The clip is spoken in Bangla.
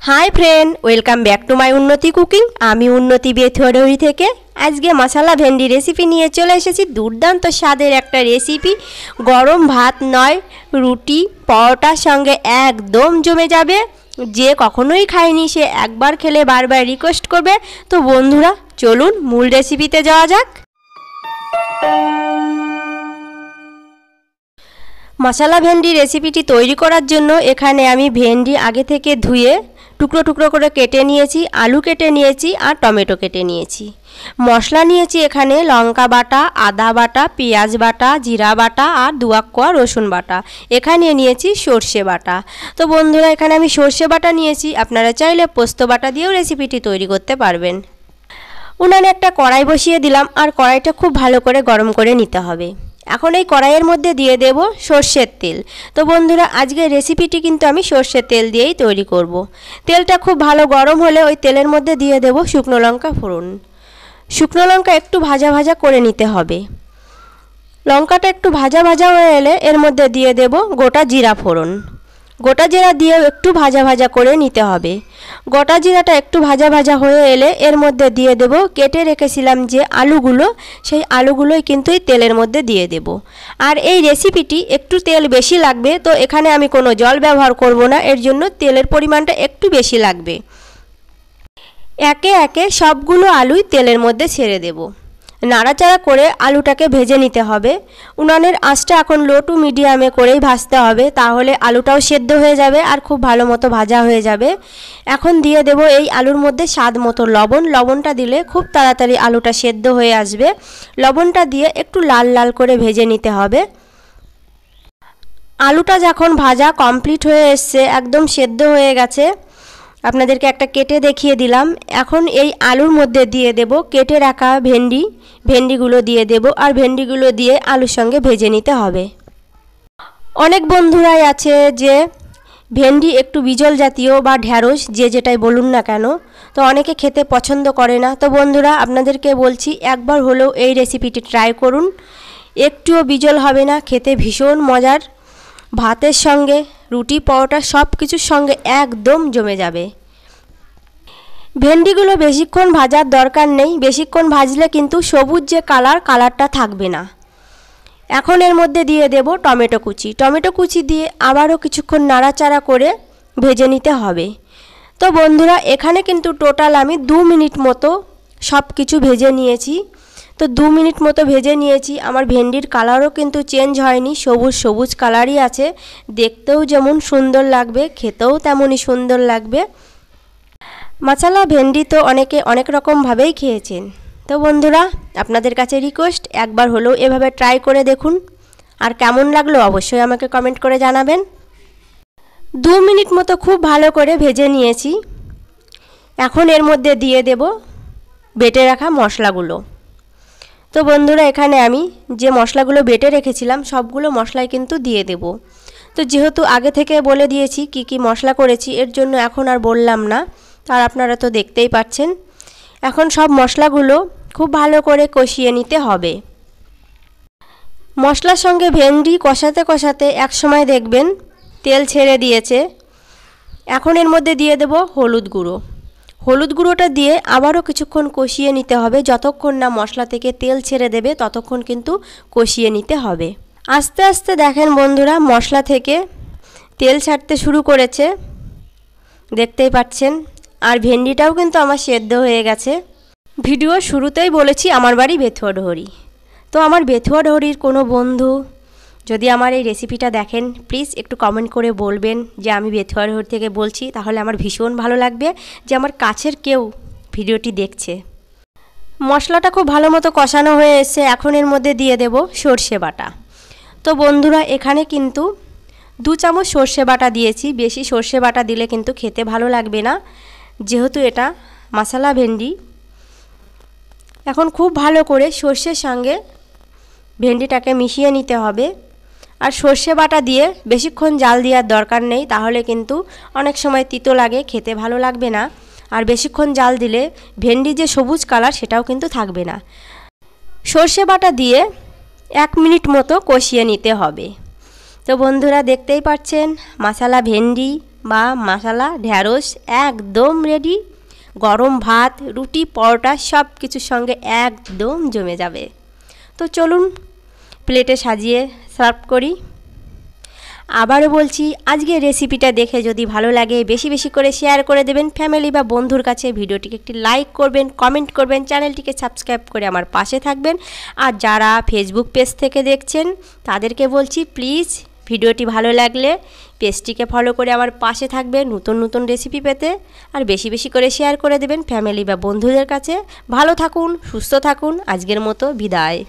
High friend welcome back to my Unnati cooking आमी उन्नति बेथुआडहरी थेके आज के मसाला भेंडी रेसिपि निये चले एसेछि दुर्दान्त स्वादेर एकटा रेसिपि गरम भात नय रुटी परोटार संगे एकदम जमे जाबे जे कखनोई खायनि से एक बार खेले बार बार रिक्वेस्ट करबे। तो बंधुरा चलुन मूल रेसिपिते जाওয়া যাক। मसाला भेंडी रेसिपिटी तैरी करार जोन्नो एखाने आमी भेंडी आगे थेके धुए टुकरो टुकरो करे केटे निয়েছি, आलू केटे निয়েছি और टमेटो केटे निয়েছি। मशला निয়েছি एखाने लंका बाटा, आदा बाटा, पेঁয়াজ बाटा, जिरा बाटा और दुआक कोয়া रसुन बाटा। एखाने निয়েছি সরষে बाटा। तो बंधुरा एखाने आमी সরষে बाटा निয়েছি, आपनारा चाइले पोस्त बाटा दिएও रेसिपिटी तैरी करते पारबेन। उनाने एक कड़ाई बसिए दिलाम और कड़ाईटा खूब भालो करे गरम करे निते हबे। এখন এই কড়াইয়ের মধ্যে দিয়ে দেব সরষের তেল। তো বন্ধুরা আজকে রেসিপিটি কিন্তু আমি সরষের তেল দিয়েই তৈরি করব। তেলটা খুব ভালো গরম হলে ওই তেলের মধ্যে দিয়ে দেব শুকনো লঙ্কা ফোড়ন। শুকনো লঙ্কা একটু ভাজা ভাজা করে নিতে হবে। লঙ্কাটা একটু ভাজা ভাজা হয়ে এলে এর মধ্যে দিয়ে দেব গোটা জিরা ফোড়ন। গোটা জিরা দিয়েও একটু ভাজা ভাজা করে নিতে হবে। গোটা জিরাটা একটু ভাজা ভাজা হয়ে এলে এর মধ্যে দিয়ে দেব কেটে রেখেছিলাম যে আলুগুলো, সেই আলুগুলোই কিন্তু এই তেলের মধ্যে দিয়ে দেব। আর এই রেসিপিটি একটু তেল বেশি লাগবে, তো এখানে আমি কোনো জল ব্যবহার করব না, এর জন্য তেলের পরিমাণটা একটু বেশি লাগবে। একে একে সবগুলো আলুই তেলের মধ্যে ছেড়ে দেব। নাড়াচাড়া করে আলুটাকে ভেজে নিতে হবে। উনানের আঁচটা এখন লো টু মিডিয়ামে করেই ভাজতে হবে, তাহলে আলুটাও সেদ্ধ হয়ে যাবে আর খুব ভালো মতো ভাজা হয়ে যাবে। এখন দিয়ে দেব এই আলুর মধ্যে স্বাদ মতো লবণ। লবণটা দিলে খুব তাড়াতাড়ি আলুটা সেদ্ধ হয়ে আসবে। লবণটা দিয়ে একটু লাল লাল করে ভেজে নিতে হবে। আলুটা যখন ভাজা কমপ্লিট হয়ে এসছে, একদম সেদ্ধ হয়ে গেছে, আপনাদেরকে একটা কেটে দেখিয়ে দিলাম। এখন এই আলুর মধ্যে দিয়ে দেব কেটে রাখা ভেন্ডিগুলো দিয়ে দেব আর ভেন্ডিগুলো দিয়ে আলুর সঙ্গে ভেজে নিতে হবে। অনেক বন্ধুরাই আছে যে ভেন্ডি একটু বিজল জাতীয় বা ঢ্যাঁড়স যে যেটাই বলুন না কেন, তো অনেকে খেতে পছন্দ করে না। তো বন্ধুরা আপনাদেরকে বলছি একবার হলেও এই রেসিপিটি ট্রাই করুন, একটুও বিজল হবে না, খেতে ভীষণ মজার। ভাতের সঙ্গে রুটি পরোটা সব কিছুর সঙ্গে একদম জমে যাবে। ভেন্ডিগুলো বেশিক্ষণ ভাজার দরকার নেই, বেশিক্ষণ ভাজলে কিন্তু সবুজ যে কালারটা থাকবে না। এখন এর মধ্যে দিয়ে দেব টমেটো কুচি। টমেটো কুচি দিয়ে আবারও কিছুক্ষণ নাড়াচাড়া করে ভেজে নিতে হবে। তো বন্ধুরা এখানে কিন্তু টোটাল আমি 2 মিনিট মতো সব কিছু ভেজে নিয়েছি। তো 2 মিনিট মতো ভেজে নিয়েছি। আমার ভেন্ডির কালারও কিন্তু চেঞ্জ হয়নি, সবুজ সবুজ কালারই আছে। দেখতেও যেমন সুন্দর লাগবে, খেতেও তেমনই সুন্দর লাগবে। মশলা ভেন্ডি তো অনেকে অনেক রকমভাবেই খেয়েছেন। তো বন্ধুরা আপনাদের কাছে রিকোয়েস্ট একবার হলেও এভাবে ট্রাই করে দেখুন, আর কেমন লাগলো অবশ্যই আমাকে কমেন্ট করে জানাবেন। 2 মিনিট মতো খুব ভালো করে ভেজে নিয়েছি। এখন এর মধ্যে দিয়ে দেব বেটে রাখা মশলাগুলো। তো বন্ধুরা এখানে আমি যে মশলাগুলো বেটে রেখেছিলাম সবগুলো মশলাই কিন্তু দিয়ে দেব। তো যেহেতু আগে থেকে বলে দিয়েছি কি কি মশলা করেছি, এর জন্য এখন আর বললাম না, আর আপনারা তো দেখতেই পাচ্ছেন। এখন সব মশলাগুলো খুব ভালো করে কষিয়ে নিতে হবে। মশলার সঙ্গে ভেন্ডি কষাতে কষাতে এক সময় দেখবেন তেল ছেড়ে দিয়েছে। এখন এর মধ্যে দিয়ে দেব হলুদ গুঁড়ো। হলুদ গুঁড়োটা দিয়ে আবারও কিছুক্ষণ কষিয়ে নিতে হবে। যতক্ষণ না মশলা থেকে তেল ছেড়ে দেবে ততক্ষণ কিন্তু কষিয়ে নিতে হবে। আস্তে আস্তে দেখেন বন্ধুরা মশলা থেকে তেল ছাড়তে শুরু করেছে, দেখতেই পাচ্ছেন। আর ভেন্ডিটাও কিন্তু আমার সেদ্ধ হয়ে গেছে। ভিডিও শুরুতেই বলেছি আমার বাড়ি বেথুয়াডহরি। তো আমার বেথুয়াডহরির কোনো বন্ধু যদি আমার এই রেসিপিটা দেখেন প্লিজ একটু কমেন্ট করে বলবেন যে আমি বেথুয়াডহরি থেকে বলছি, তাহলে আমার ভীষণ ভালো লাগবে যে আমার কাছের কেউ ভিডিওটি দেখছে। মশলাটা খুব ভালো মতো কষানো হয়ে এসেছে। এখন এর মধ্যে দিয়ে দেব সর্ষে বাটা। তো বন্ধুরা এখানে কিন্তু 2 চামচ সর্ষে বাটা দিয়েছি। বেশি সর্ষে বাটা দিলে কিন্তু খেতে ভালো লাগবে না, যেহেতু এটা মশলা ভেন্ডি। এখন খুব ভালো করে সর্ষের সঙ্গে ভেন্ডিটাকে মিশিয়ে নিতে হবে। আর সর্ষে বাটা দিয়ে বেশিক্ষণ জাল দেওয়ার দরকার নেই, তাহলে কিন্তু অনেক সময় তিতো লাগে, খেতে ভালো লাগবে না। আর বেশিক্ষণ জাল দিলে ভেন্ডি যে সবুজ কালার সেটাও কিন্তু থাকবে না। সর্ষে বাটা দিয়ে 1 মিনিট মতো কষিয়ে নিতে হবে। তো বন্ধুরা দেখতেই পাচ্ছেন মশলা ভেন্ডি বা মশলা ঢ্যাঁড়স একদম রেডি। গরম ভাত, রুটি, পরোটা সব কিছুর সঙ্গে একদম জমে যাবে। তো চলুন প্লেটে সাজিয়ে সার্ভ করি। আবারও বলছি, আজকের রেসিপিটা দেখে যদি ভালো লাগে বেশি বেশি করে শেয়ার করে দেবেন ফ্যামিলি বা বন্ধুর কাছে। ভিডিওটিকে একটি লাইক করবেন, কমেন্ট করবেন, চ্যানেলটিকে সাবস্ক্রাইব করে আমার পাশে থাকবেন। আর যারা ফেসবুক পেজ থেকে দেখছেন তাদেরকে বলছি, প্লিজ ভিডিওটি ভালো লাগলে পেজটিকে ফলো করে আমার পাশে থাকবেন নতুন নতুন রেসিপি পেতে। আর বেশি বেশি করে শেয়ার করে দেবেন ফ্যামিলি বা বন্ধুদের কাছে। ভালো থাকুন, সুস্থ থাকুন। আজকের মতো বিদায়।